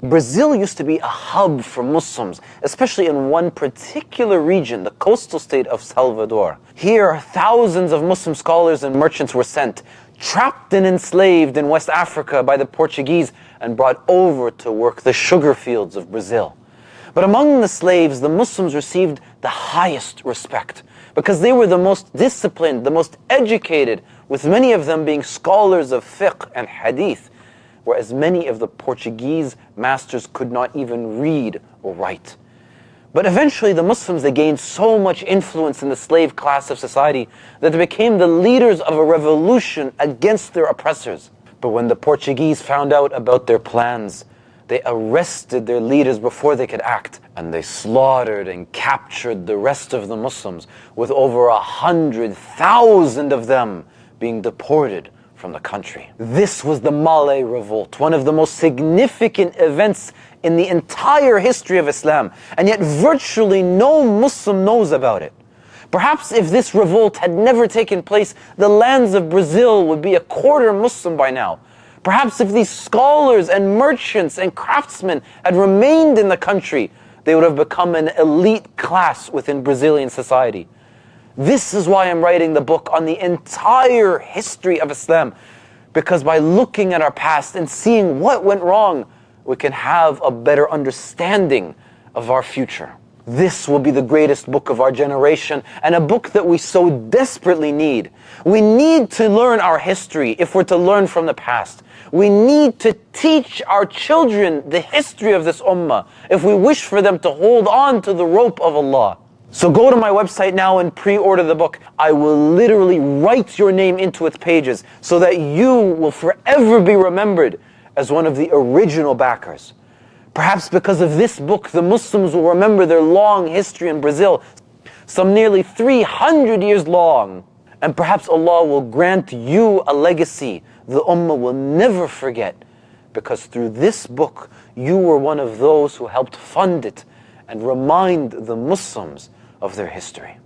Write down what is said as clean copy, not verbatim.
Brazil used to be a hub for Muslims, especially in one particular region, the coastal state of Salvador. Here, thousands of Muslim scholars and merchants were sent, trapped and enslaved in West Africa by the Portuguese, and brought over to work the sugar fields of Brazil. But among the slaves, the Muslims received the highest respect because they were the most disciplined, the most educated, with many of them being scholars of fiqh and hadith, whereas many of the Portuguese masters could not even read or write. But eventually the Muslims, they gained so much influence in the slave class of society that they became the leaders of a revolution against their oppressors. But when the Portuguese found out about their plans, they arrested their leaders before they could act, and they slaughtered and captured the rest of the Muslims, with over 100,000 of them being deported from the country. This was the Malê revolt, one of the most significant events in the entire history of Islam, and yet virtually no Muslim knows about it. Perhaps if this revolt had never taken place, the lands of Brazil would be a quarter Muslim by now. Perhaps if these scholars and merchants and craftsmen had remained in the country, they would have become an elite class within Brazilian society. This is why I'm writing the book on the entire history of Islam, because by looking at our past and seeing what went wrong, we can have a better understanding of our future. This will be the greatest book of our generation, and a book that we so desperately need. We need to learn our history if we're to learn from the past. We need to teach our children the history of this ummah if we wish for them to hold on to the rope of Allah. So go to my website now and pre-order the book. I will literally write your name into its pages so that you will forever be remembered as one of the original backers. Perhaps because of this book, the Muslims will remember their long history in Brazil, some nearly 300 years long. And perhaps Allah will grant you a legacy the ummah will never forget, because through this book, you were one of those who helped fund it and remind the Muslims of their history.